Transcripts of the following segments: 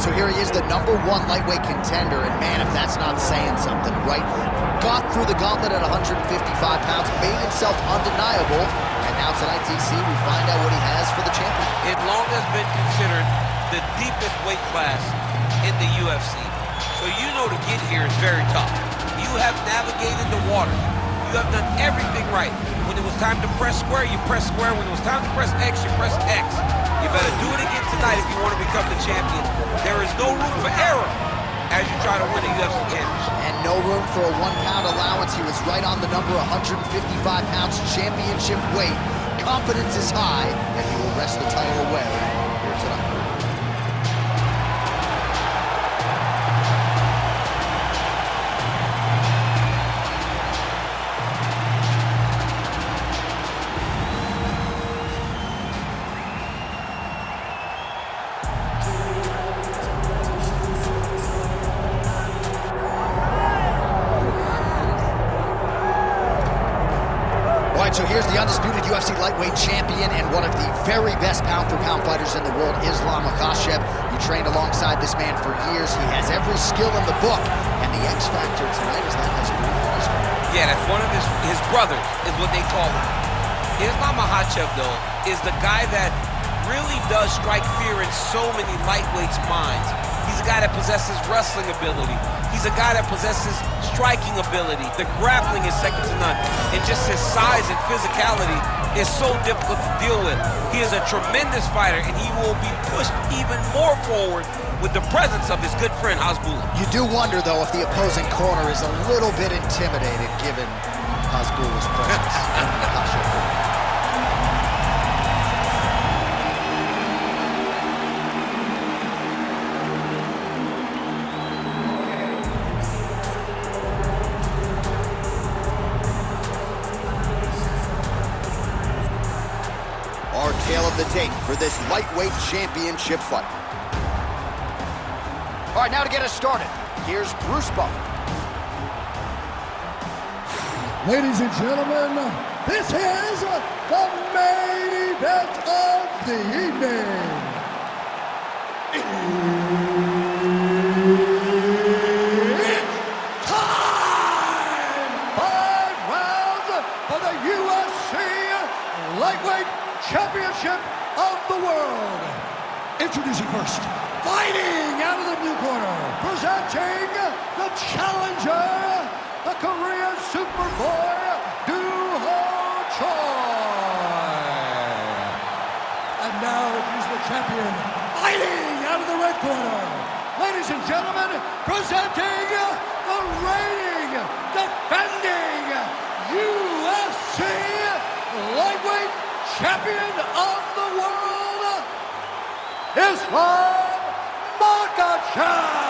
so here he is, the #1 lightweight contender, and man, if that's not saying something, right? Got through the gauntlet at 155 pounds, made himself undeniable, and now tonight, DC, we find out what he has for the champion. It long has been considered the deepest weight class in the UFC. So you know to get here is very tough. You have navigated the water. You have done everything right. When it was time to press square, you press square. When it was time to press X, you press X. You better do it again tonight if you want to become the champion. There is no room for error as you try to win a UFC championship. And no room for a 1 pound allowance. He was right on the number, 155 pounds, championship weight. Confidence is high, and he will wrest the title away here tonight. So here's the undisputed UFC lightweight champion and one of the very best pound-for-pound fighters in the world, Islam Makhachev. You trained alongside this man for years. He has every skill in the book. And the X factor tonight is that has yeah, that's one of his brothers, is what they call him. Islam Makhachev, though, is the guy that really does strike fear in so many lightweights' minds. He's a guy that possesses wrestling ability. He's a guy that possesses striking ability. The grappling is second to none. And just his size and physicality is so difficult to deal with. He is a tremendous fighter, and he will be pushed even more forward with the presence of his good friend, Hasbulla. You do wonder, though, if the opposing corner is a little bit intimidated given Hasbulla's presence in the Makhachev corner. Our tale of the tape for this lightweight championship fight. All right, now to get us started, here's Bruce Buffer. Ladies and gentlemen, this is the main event of the evening. It's time! 5 rounds for the UFC Lightweight Championship of the world. Introducing first, fighting out of the blue corner, presenting the challenger, the Korean Superboy, And now he's the champion, fighting out of the red corner. Ladies and gentlemen, presenting the reigning, defending UFC Lightweight Champion of the world, Islam Makhachev.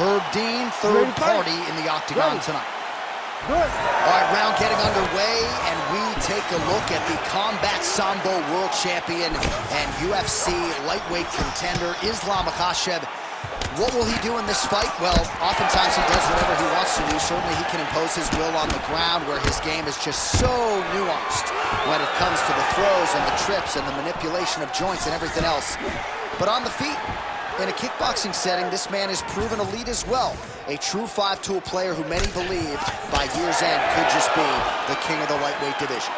Herb Dean, third party in the octagon tonight. All right, round getting underway, and we take a look at the Combat Sambo World Champion and UFC lightweight contender, Islam Makhachev. What will he do in this fight? Well, oftentimes he does whatever he wants to do. Certainly he can impose his will on the ground, where his game is just so nuanced when it comes to the throws and the trips and the manipulation of joints and everything else. But on the feet, in a kickboxing setting, this man is proven elite as well. A true five-tool player who many believe by year's end could just be the king of the lightweight division.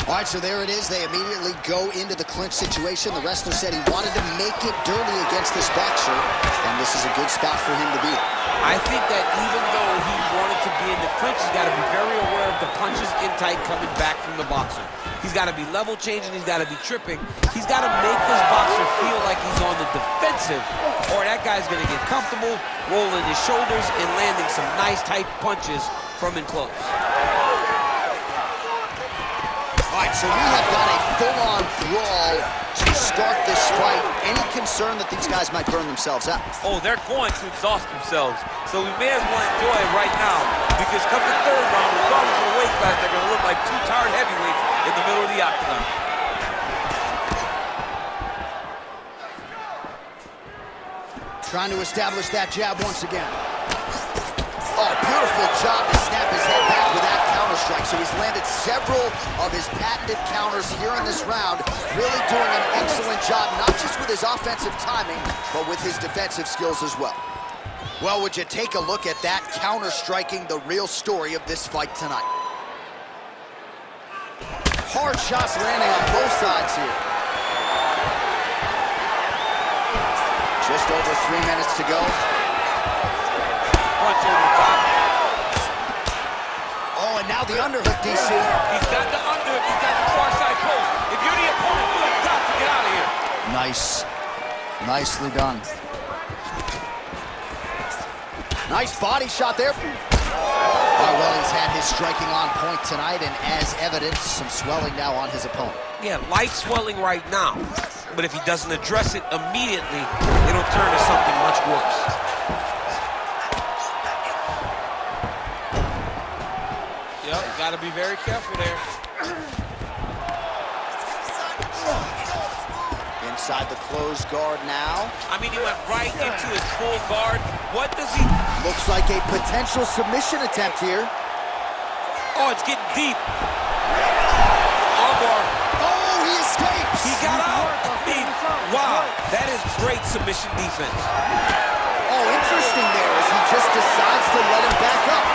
All right, so there it is. They immediately go into the clinch situation. The wrestler said he wanted to make it dirty against this boxer, and this is a good spot for him to be in. I think that even though he wanted to be in the clinch, he's got to be very aware of the punches in tight coming back from the boxer. He's got to be level changing. He's got to be tripping. He's got to make this boxer feel like he's on the defensive, or that guy's going to get comfortable, rolling his shoulders and landing some nice tight punches from in close. All right, so we have got a full-on brawl to start this fight. Any concern that these guys might burn themselves out? Oh, they're going to exhaust themselves. So we may as well enjoy it right now, because come the third round, regardless of the weight class, they're going to look like two tired heavyweights in the middle of the octagon. Trying to establish that jab once again. Oh, beautiful job to snap his head back with that counter counter strike. So he's landed several of his patented counters here in this round, really doing an excellent job, not just with his offensive timing, but with his defensive skills as well. Well, would you take a look at that, counter-striking the real story of this fight tonight. Hard shots landing on both sides here. Just over 3 minutes to go. Punch over the top. Oh, and now the underhook, DC. He's got the underhook. He's got the far side post. If you're the opponent, you have got to get out of here. Nice. Nicely done. Nice body shot there. Oh, well, he's had his striking on point tonight, and as evidence, some swelling now on his opponent. Yeah, light swelling right now. But if he doesn't address it immediately, it'll turn to something much worse. Yep, you gotta be very careful there. Inside the closed guard now. I mean, he went right into his full guard. What does he... Looks like a potential submission attempt here. Oh, it's getting deep. Armbar. Oh, he escapes. He got out. I mean, wow, that is great submission defense. Oh, interesting there as he just decides to let him back up.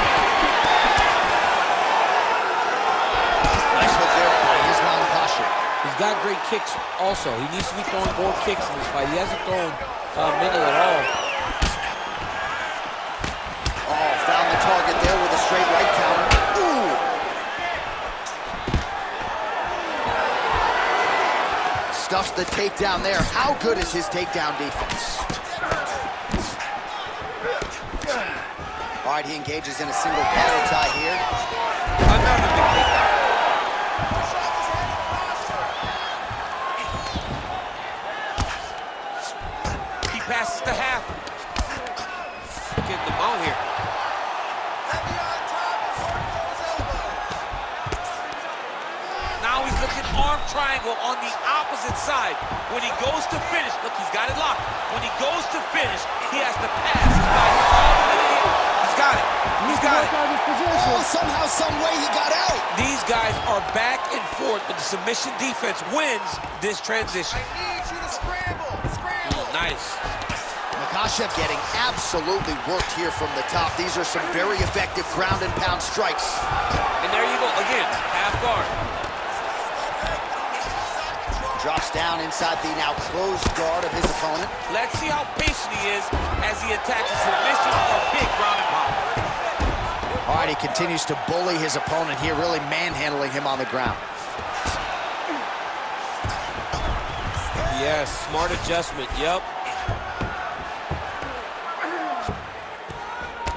Nice hook there by his long posture. He's got great kicks also. He needs to be throwing more kicks in this fight. He hasn't thrown many at all. Oh, found the target there with a straight right counter. Ooh! Stuffs the takedown there. How good is his takedown defense? All right, he engages in a single collar tie here. Another big takedown. Passes to half. Getting them out here. Now he's looking arm triangle on the opposite side. When he goes to finish, look, he's got it locked. When he goes to finish, he has to pass. He's got it. He's got it. Oh, somehow, some way he got out. These guys are back and forth, but the submission defense wins this transition. I need you to scramble. Scramble. Nice. Makhachev getting absolutely worked here from the top. These are some very effective ground and pound strikes. And there you go, again, half guard. Drops down inside the now closed guard of his opponent. Let's see how patient he is as he attacks a submission or big ground and pound. All right, he continues to bully his opponent here, really manhandling him on the ground. Yes, smart adjustment, yep.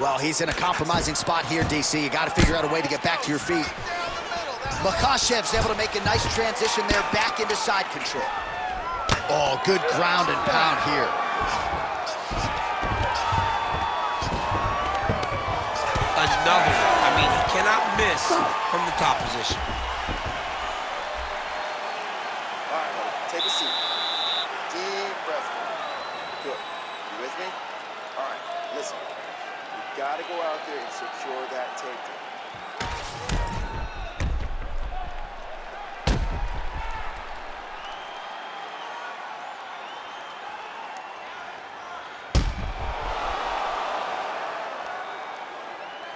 Well, he's in a compromising spot here, DC. You got to figure out a way to get back to your feet. Makhachev's able to make a nice transition there back into side control. Oh, good ground and pound here. Another. I mean, he cannot miss from the top position. All right, buddy, take a seat. Deep breath. Good. You with me? All right, listen. You gotta go out there and secure that takedown.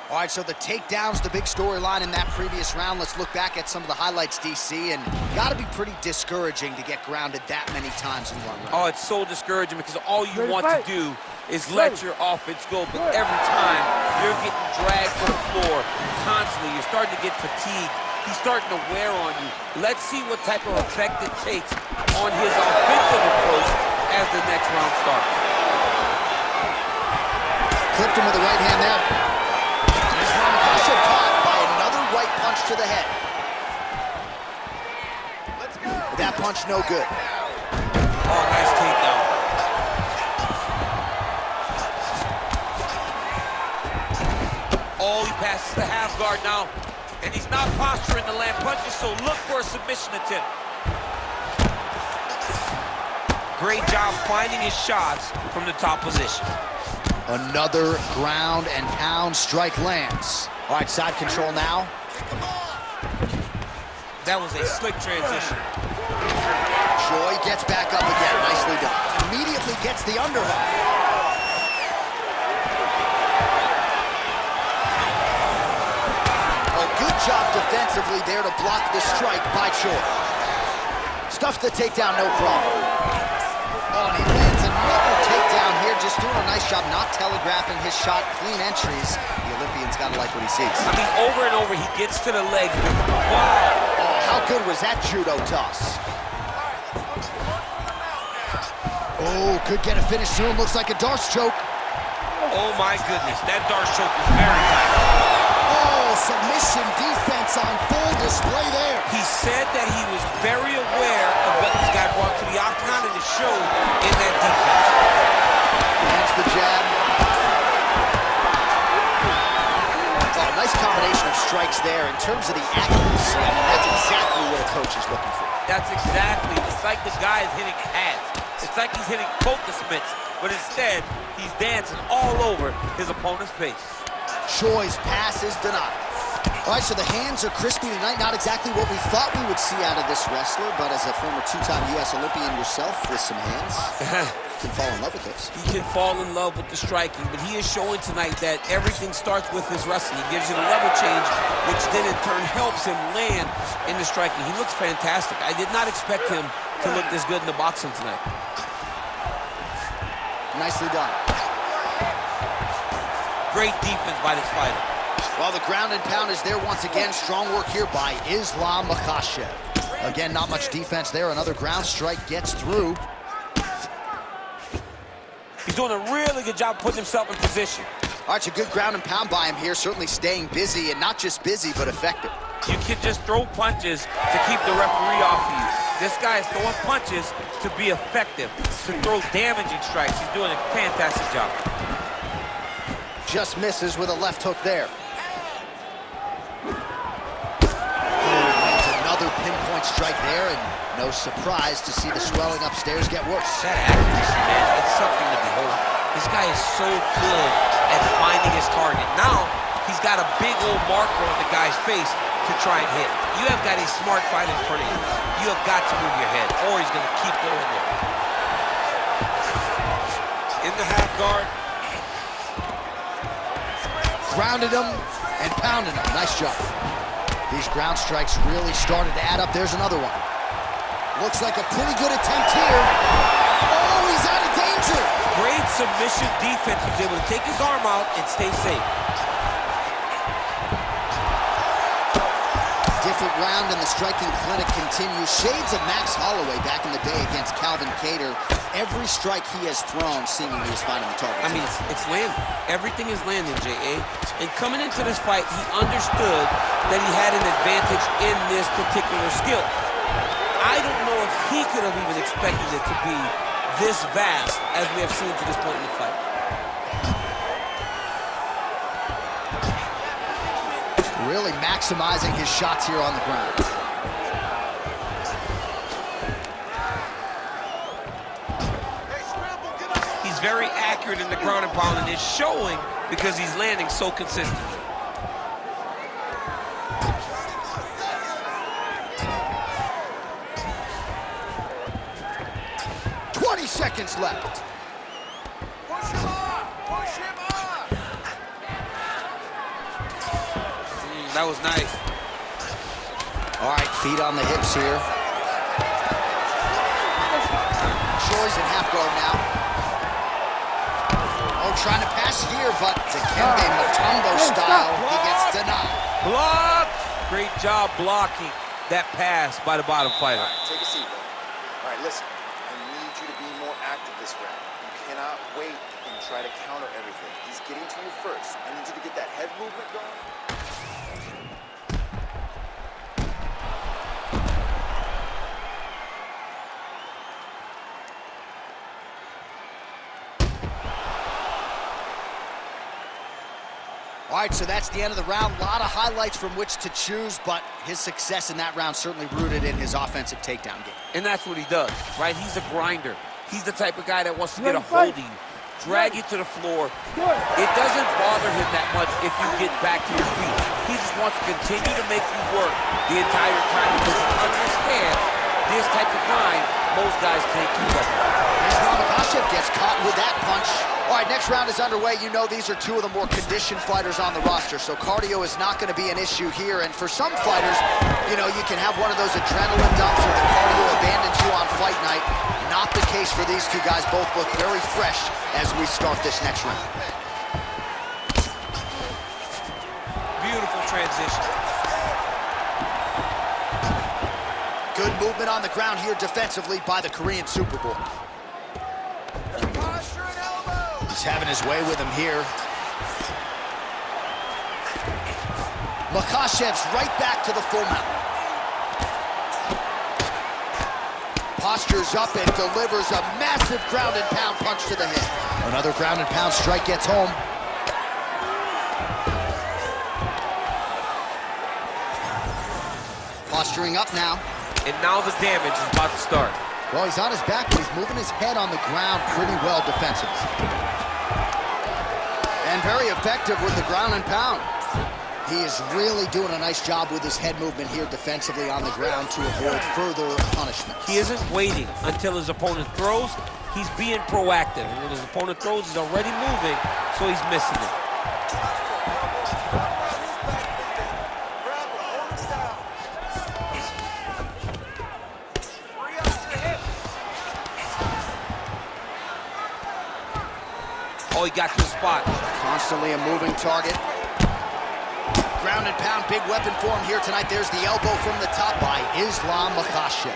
All right, so the takedown's the big storyline in that previous round. Let's look back at some of the highlights, DC, and got to be pretty discouraging to get grounded that many times in one round. Oh, it's so discouraging because all you want to do is let your offense go, but every time you're getting dragged to the floor constantly, you're starting to get fatigued. He's starting to wear on you. Let's see what type of effect it takes on his offensive approach as the next round starts. Clipped him with the right hand there. Makhachev caught by another right punch to the head. Let's go. That punch no good. Oh, nice takedown. Oh, he passes the half guard now. And he's not posturing to land punches, so look for a submission attempt. Great job finding his shots from the top position. Another ground and pound strike lands. All right, side control now. That was a slick transition. Joy gets back up again. Nicely done. Immediately gets the underhook. Oh, good job defensively there to block the strike by Choi. Stuffs the takedown, no problem. Oh, and he lands another takedown here, just doing a nice job not telegraphing his shot. Clean entries. The Olympian's got to like what he sees. I mean, over and over, he gets to the leg. Wow. Oh, how good was that judo toss? Oh, could get a finish soon. Looks like a Darce choke. Oh, my goodness. That Darce choke is very tight. Oh, submission defense on full display there. He said that he was very aware of what this guy brought to the octagon, and it showed in that defense. Lands the jab. Oh, nice combination of strikes there. In terms of the accuracy, I mean, that's exactly what a coach is looking for. That's exactly. It's like the guy is hitting pads. It's like he's hitting focus mitts, but instead, he's dancing all over his opponent's face. Choi's pass is denied. All right, so the hands are crispy tonight. Not exactly what we thought we would see out of this wrestler, but as a former two-time U.S. Olympian yourself with some hands, you can fall in love with those. He can fall in love with the striking, but he is showing tonight that everything starts with his wrestling. He gives you the level change, which then in turn helps him land in the striking. He looks fantastic. I did not expect him to look this good in the boxing tonight. Nicely done. Great defense by this fighter. Well, the ground and pound is there once again. Strong work here by Islam Makhachev. Again, not much defense there. Another ground strike gets through. He's doing a really good job putting himself in position. All right, it's a good ground and pound by him here. Certainly staying busy, and not just busy, but effective. You can just throw punches to keep the referee off you. This guy is throwing punches to be effective, to throw damaging strikes. He's doing a fantastic job. Just misses with a left hook there. Another pinpoint strike there, and no surprise to see the swelling upstairs get worse. That accuracy, man, it's something to behold. This guy is so good at finding his target. Now, he's got a big old marker on the guy's face to try and hit. You have got a smart fight in front of you. You have got to move your head, or he's going to keep going there. In the half guard. Grounded him and pounded him. Nice job. These ground strikes really started to add up. There's another one. Looks like a pretty good attempt here. Oh, he's out of danger. Great submission defense. He's able to take his arm out and stay safe. Different round and the striking clinic continues. Shades of Max Holloway back in the day against Calvin Kattar. Every strike he has thrown seemingly is finding the target. I mean, it's landing. Everything is landing, J.A. And coming into this fight, he understood that he had an advantage in this particular skill. I don't know if he could have even expected it to be this vast as we have seen to this point in the fight. Really maximizing his shots here on the ground. He's very accurate in the ground and pound, and it's showing because he's landing so consistently. Seconds left. Push him up! Push him up! That was nice. All right, feet on the hips here. Choi's in half guard now. Oh, trying to pass here, but Dikembe Mutombo style, he gets denied. Blocked! Great job blocking that pass by the bottom fighter. All right, take a seat, bro. All right, listen. Active this round. You cannot wait and try to counter everything. He's getting to you first. I need you to get that head movement going. All right, so that's the end of the round. A lot of highlights from which to choose, but his success in that round certainly rooted in his offensive takedown game. And that's what he does, right? He's a grinder. He's the type of guy that wants to get a hold of you. drag you to the floor. It doesn't bother him that much if you get back to your feet. He just wants to continue to make you work the entire time because he understands this type of grind most guys can't keep up. Makhachev gets caught with that punch. All right, next round is underway. You know these are two of the more conditioned fighters on the roster, so cardio is not going to be an issue here. And for some fighters, you know, you can have one of those adrenaline dumps or the cardio abandons you on fight night. Not the case for these two guys. Both look very fresh as we start this next round. Beautiful transition. Good movement on the ground here defensively by the Korean Super Bowl. He's having his way with him here. Makhachev's right back to the full mount. Postures up and delivers a massive ground and pound punch to the head. Another ground and pound strike gets home. Posturing up now. And now the damage is about to start. Well, he's on his back, but he's moving his head on the ground pretty well defensively. And very effective with the ground and pound. He is really doing a nice job with his head movement here defensively on the ground to avoid further punishment. He isn't waiting until his opponent throws. He's being proactive. And when his opponent throws, he's already moving, so he's missing it. Oh, he got to the spot. Constantly a moving target. Ground and pound, big weapon for him here tonight. There's the elbow from the top by Islam Makhachev.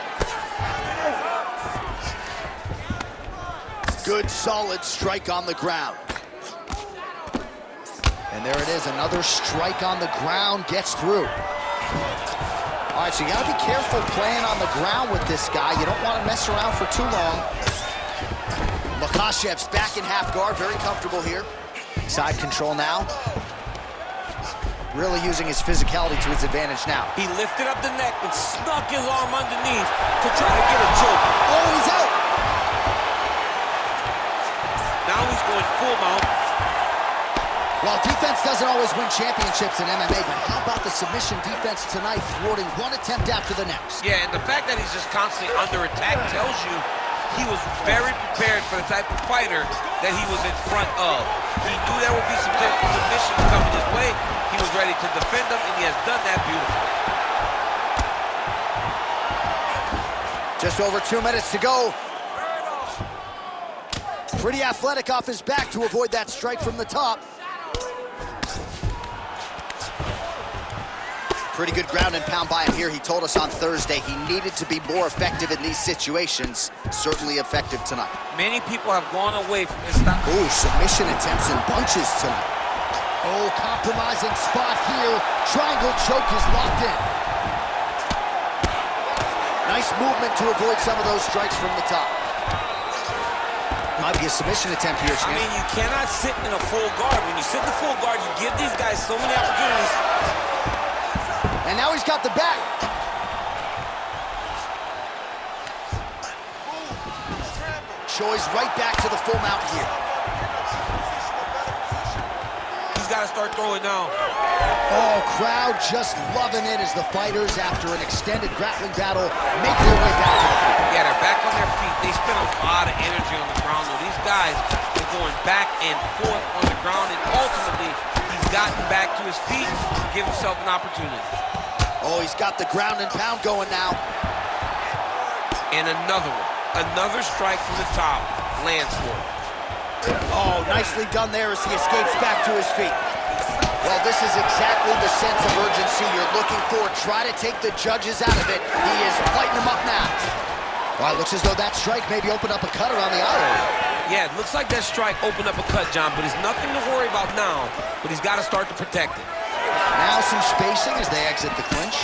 Good, solid strike on the ground. And there it is, another strike on the ground gets through. All right, so you gotta be careful playing on the ground with this guy. You don't want to mess around for too long. Makhachev's back in half guard, very comfortable here. Side control now. Really using his physicality to his advantage now. He lifted up the neck and snuck his arm underneath to try to get a choke. Oh, he's out! Now he's going full mount. Well, defense doesn't always win championships in MMA, but how about the submission defense tonight, thwarting one attempt after the next? Yeah, and the fact that he's just constantly under attack tells you he was very prepared for the type of fighter that he was in front of. He knew there would be some submissions coming his way. He was ready to defend them, and he has done that beautifully. Just over 2 minutes to go. Pretty athletic off his back to avoid that strike from the top. Pretty good ground and pound by him here. He told us on Thursday he needed to be more effective in these situations. Certainly effective tonight. Many people have gone away from his style. Oh, submission attempts and bunches tonight. Oh, compromising spot here. Triangle choke is locked in. Nice movement to avoid some of those strikes from the top. Might be a submission attempt here, champ. I mean, you cannot sit in a full guard. When you sit in the full guard, you give these guys so many opportunities. And now he's got the back. Choi's right back to the full mount here. He's got to start throwing now. Oh, crowd just loving it as the fighters, after an extended grappling battle, make their way back to the field. Yeah, they're back on their feet. They spend a lot of energy on the ground, though. These guys are going back and forth on the ground, and ultimately, he's gotten back to his feet to give himself an opportunity. Oh, he's got the ground and pound going now. And another one. Another strike from the top lands for him. Oh, nicely done there as he escapes back to his feet. Well, this is exactly the sense of urgency you're looking for. Try to take the judges out of it. He is lighting them up now. Well, it looks as though that strike maybe opened up a cut around the eye area. Yeah, it looks like that strike opened up a cut, John, but it's nothing to worry about now, but he's got to start to protect it. Now some spacing as they exit the clinch.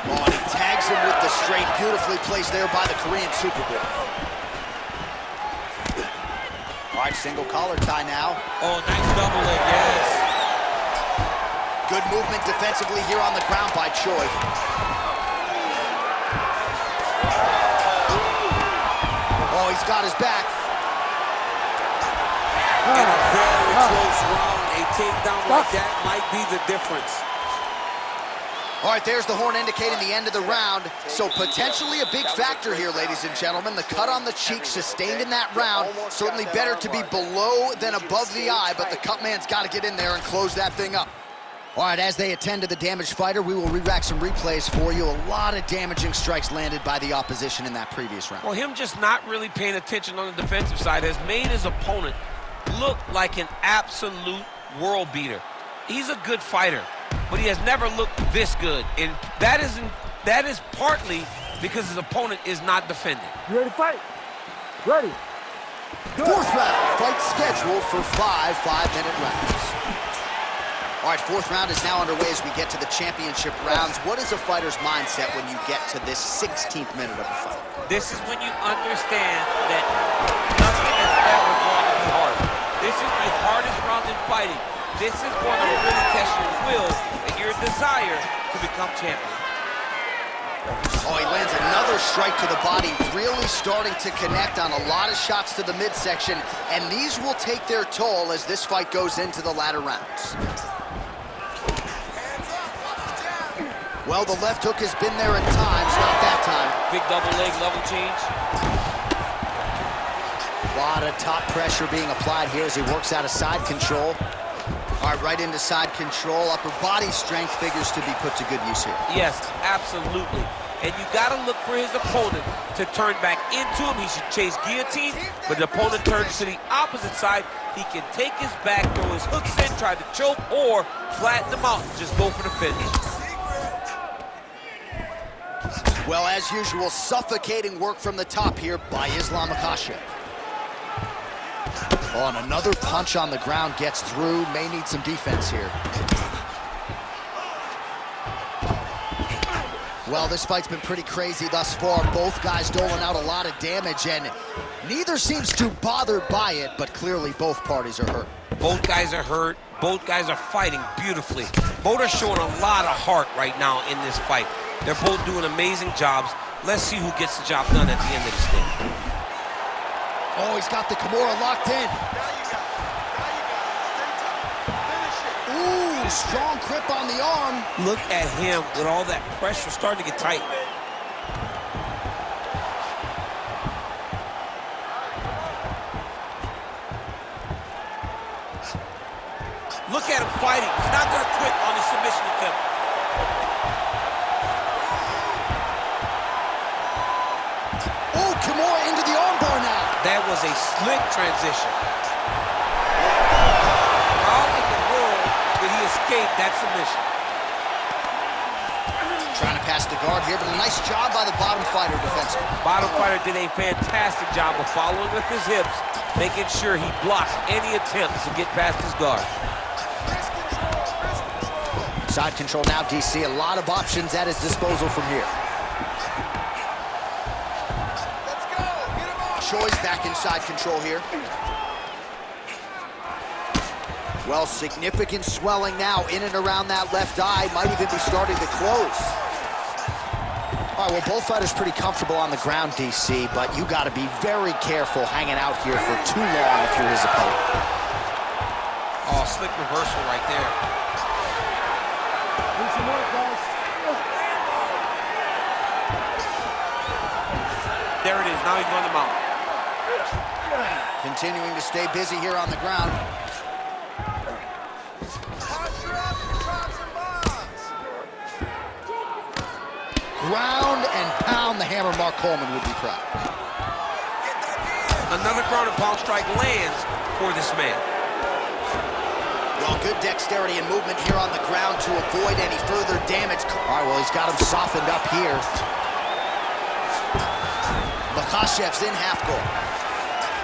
Oh, and he tags him with the straight. Beautifully placed there by the Korean Super Bowl. All right, single collar tie now. Oh, nice double leg, yes. Good movement defensively here on the ground by Choi. Oh, he's got his back. In a very close round, a takedown like that might be the difference. All right, there's the horn indicating the end of the round. So potentially a big factor here, ladies and gentlemen. The cut on the cheek sustained in that round. Certainly better to be below than above the eye, but the cut man's got to get in there and close that thing up. All right, as they attend to the damaged fighter, we will re-rack some replays for you. A lot of damaging strikes landed by the opposition in that previous round. Well, him just not really paying attention on the defensive side has made his opponent look like an absolute world beater. He's a good fighter, but he has never looked this good, and that is partly because his opponent is not defending. You ready to fight? Ready. Fourth round, fight scheduled for 5 5-minute rounds. All right, fourth round is now underway as we get to the championship rounds. What is a fighter's mindset when you get to this 16th minute of a fight? This is when you understand that nothing is ever going to be hard. This is the hardest round in fighting. This is going to really test your will and your desire to become champion. Oh, he lands another strike to the body, really starting to connect on a lot of shots to the midsection, and these will take their toll as this fight goes into the latter rounds. Well, the left hook has been there at times, not that time. Big double leg level change. A lot of top pressure being applied here as he works out of side control. All right, right into side control. Upper body strength figures to be put to good use here. Yes, absolutely. And you got to look for his opponent to turn back into him. He should chase guillotine, but the opponent turns to the opposite side. He can take his back, throw his hooks in, try to choke, or flatten him out and just go for the finish. Well, as usual, suffocating work from the top here by Islam Makhachev. Oh, and another punch on the ground gets through. May need some defense here. Well, this fight's been pretty crazy thus far. Both guys doling out a lot of damage, and neither seems too bothered by it, but clearly both parties are hurt. Both guys are hurt. Both guys are fighting beautifully. Both are showing a lot of heart right now in this fight. They're both doing amazing jobs. Let's see who gets the job done at the end of this thing. Oh, he's got the Kimura locked in. Ooh, strong grip on the arm. Look at him with all that pressure starting to get tight. Look at him fighting. He's not going to quit on his submission attempt. Oh, Kimura into the armbar now. That was a slick transition. How in the world did he escape that submission? Trying to pass the guard here, but a nice job by the bottom fighter defensively. Bottom fighter did a fantastic job of following with his hips, making sure he blocks any attempt to get past his guard. Side control now, DC. A lot of options at his disposal from here. Choi's back in side control here. Well, significant swelling now in and around that left eye. Might even be starting to close. All right, well, both fighters pretty comfortable on the ground, DC, but you got to be very careful hanging out here for too long if you're his opponent. Oh, slick reversal right there. Need some work, guys. There it is. Now he's on the mount. Continuing to stay busy here on the ground. Ground and pound, the hammer. Mark Coleman would be proud. Another ground and pound strike lands for this man. Well, good dexterity and movement here on the ground to avoid any further damage. All right, well, he's got him softened up here. Makhachev's in half guard.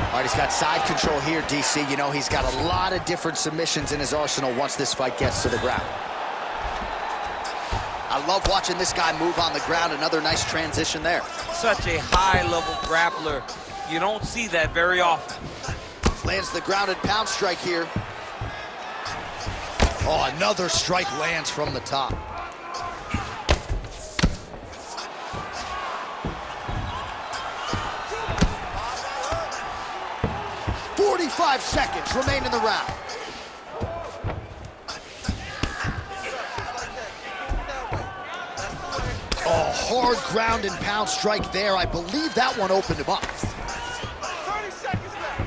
All right, he's got side control here, DC. You know, he's got a lot of different submissions in his arsenal once this fight gets to the ground. I love watching this guy move on the ground. Another nice transition there. Such a high-level grappler. You don't see that very often. Lands the ground and pound strike here. Oh, another strike lands from the top. 45 seconds remain in the round. Oh, hard ground and pound strike there. I believe that one opened him up. 30 seconds left.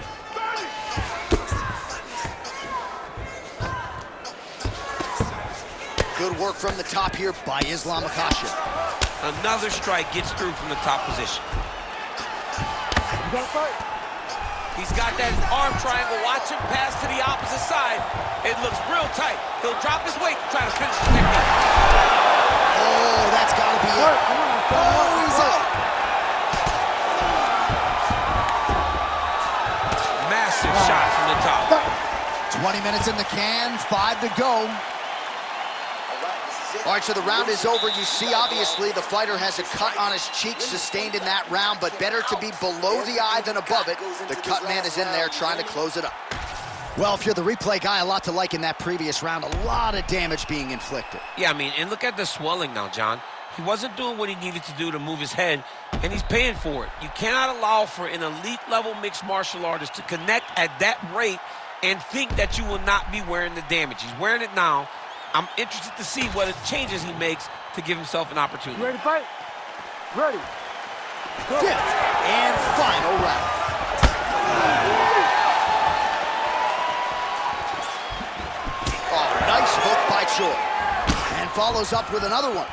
30. Good work from the top here by Islam Makhachev. Another strike gets through from the top position. You got to fight. He's got that arm triangle. Watch him pass to the opposite side. It looks real tight. He'll drop his weight to try to finish his technique. Oh, that's got to be it. Oh, he's out. Massive shot from the top. 20 minutes in the can, 5 to go. All right, so the round is over. You see, obviously, the fighter has a cut on his cheek sustained in that round, but better to be below the eye than above it. The cut man is in there trying to close it up. Well, if you're the replay guy, a lot to like in that previous round. A lot of damage being inflicted. Yeah, I mean, and look at the swelling now, John. He wasn't doing what he needed to do to move his head, and he's paying for it. You cannot allow for an elite-level mixed martial artist to connect at that rate and think that you will not be wearing the damage. He's wearing it now. I'm interested to see what changes he makes to give himself an opportunity. You ready to fight? Ready. Go. Fifth and final round. Oh, nice hook by Choi. And follows up with another one.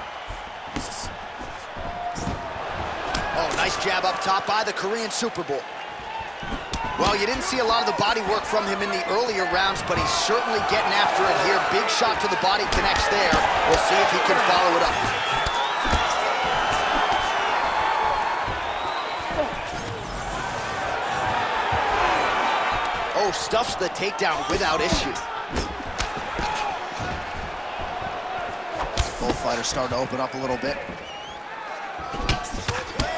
Oh, nice jab up top by the Korean Super Bowl. Well, you didn't see a lot of the body work from him in the earlier rounds, but he's certainly getting after it here. Big shot to the body connects there. We'll see if he can follow it up. Oh, stuffs the takedown without issue. Both fighters starting to open up a little bit.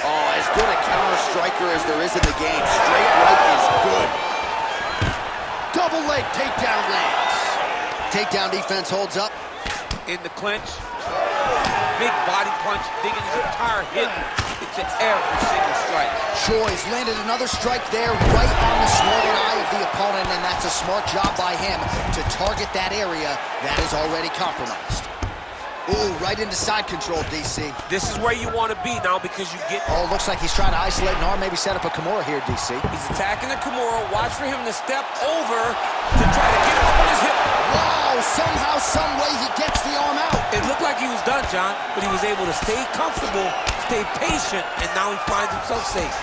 Oh, as good a counter striker as there is in the game. Straight right is good. Double leg takedown lands. Takedown defense holds up. In the clinch, big body punch, digging his entire hip into every single strike. Choi's landed another strike there right on the swollen eye of the opponent, and that's a smart job by him to target that area that is already compromised. Ooh, right into side control, DC. This is where you want to be now because you get... Oh, looks like he's trying to isolate an arm, maybe set up a Kimura here, DC. He's attacking the Kimura. Watch for him to step over to try to get him up on his hip. Wow, somehow, some way he gets the arm out. It looked like he was done, John, but he was able to stay comfortable, stay patient, and now he finds himself safe.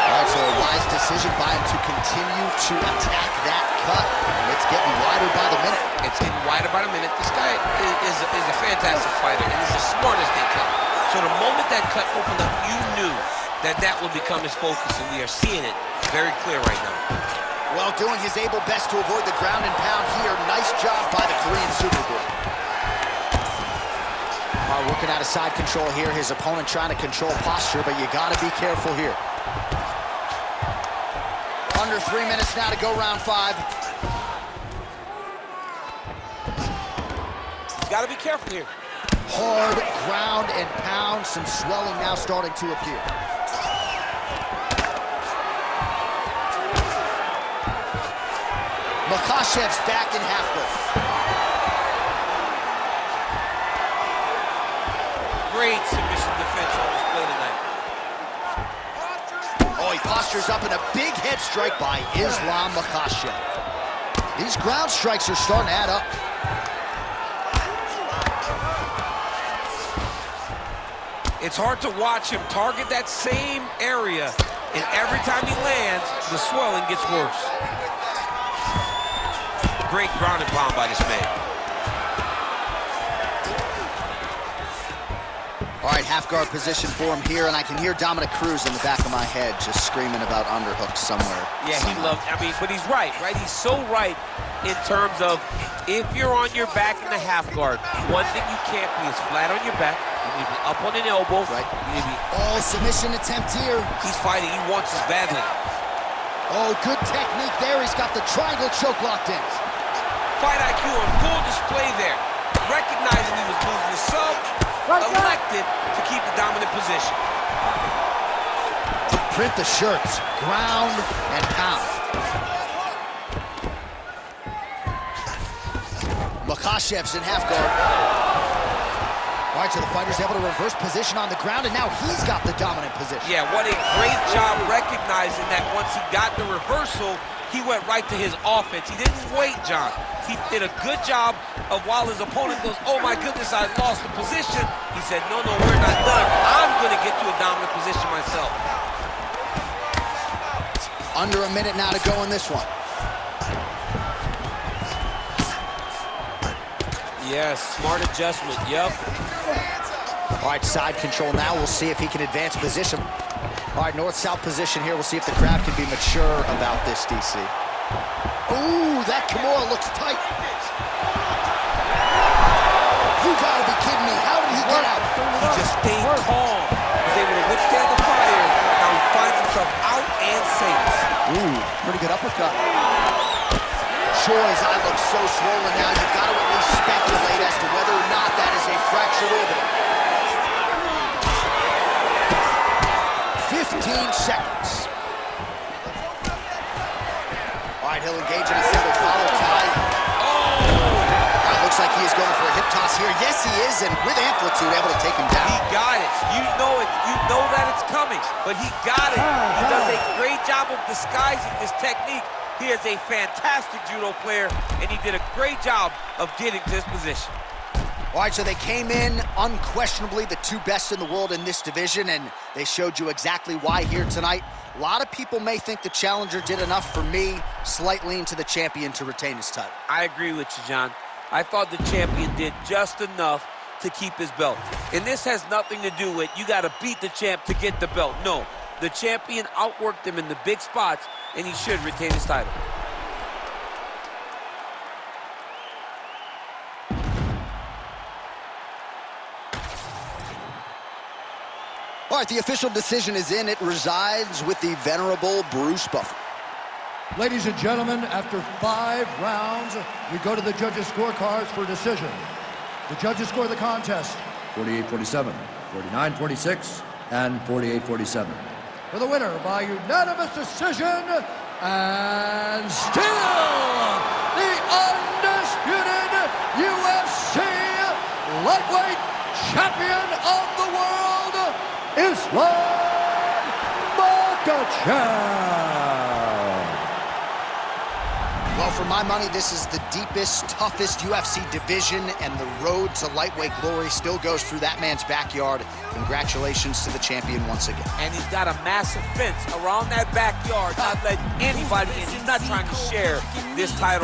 All right, so a wise decision by him to continue to attack that cut. And it's getting wider by the minute. It's getting wider by the minute. This guy is a fantastic fighter, and he's as smart as they come. So the moment that cut opened up, you knew that that would become his focus, and we are seeing it very clear right now. Well, doing his able best to avoid the ground and pound here. Nice job by the Korean Super Bowl. Working out of side control here. His opponent trying to control posture, but you got to be careful here. Under 3 minutes now to go, round 5. You got to be careful here. Hard ground and pound. Some swelling now starting to appear. Makhachev's back in half guard. Great submission defense on display tonight. Oh, he postures up in a big head strike by Islam Makhachev. These ground strikes are starting to add up. It's hard to watch him target that same area, and every time he lands, the swelling gets worse. Great ground and pound by this man. All right, half guard position for him here, and I can hear Dominic Cruz in the back of my head just screaming about underhooks somewhere. Yeah, he loved, I mean, but he's right? He's so right in terms of if you're on your back in the half guard, one thing you can't be is flat on your back. You need to be up on an elbow. Right. You need to be... Oh, submission attempt here. He's fighting. He wants this badly. Oh, good technique there. He's got the triangle choke locked in. Fight IQ on full display there. Recognizing he was losing the sub, elected to keep the dominant position. Print the shirts, ground and pound. Makhachev's in half guard. All right, so the fighter's able to reverse position on the ground, and now he's got the dominant position. Yeah, what a great job recognizing that once he got the reversal, he went right to his offense. He didn't wait, John. He did a good job of while his opponent goes, oh my goodness, I lost the position. He said, no, we're not done. I'm gonna get to a dominant position myself. Under a minute now to go in this one. Yes, smart adjustment, yep. All right, side control now. We'll see if he can advance position. All right, north-south position here. We'll see if the crowd can be mature about this, DC. Ooh, that Kimura looks tight. You gotta be kidding me. How did he get out? He just stayed calm. He was able to withstand the fire. Now he finds himself out and safe. Ooh, pretty good uppercut. Choi's eye looks so swollen now. You've got to at least speculate as to whether or not that is a fractured orbital. 15 seconds. All right, he'll engage in a single follow tie. Oh! Looks like he is going for a hip toss here. Yes, he is, and with amplitude, able to take him down. He got it. You know it. You know that it's coming, but he got it. He does a great job of disguising this technique. He is a fantastic judo player, and he did a great job of getting to this position. All right, so they came in unquestionably the two best in the world in this division, and they showed you exactly why here tonight. A lot of people may think the challenger did enough. For me, slight lean to the champion to retain his title. I agree with you, John. I thought the champion did just enough to keep his belt. And this has nothing to do with you got to beat the champ to get the belt. No, the champion outworked him in the big spots, and he should retain his title. All right, the official decision is in. It resides with the venerable Bruce Buffer. Ladies and gentlemen, after 5 rounds, we go to the judges' scorecards for decision. The judges score the contest 48-47, 49-46, and 48-47. For the winner by unanimous decision, and still the undisputed UFC lightweight champion of the world, Islam Makhachev. Well, for my money, this is the deepest, toughest UFC division, and the road to lightweight glory still goes through that man's backyard. Congratulations to the champion once again. And he's got a massive fence around that backyard, not letting anybody in. He's not trying to share this title.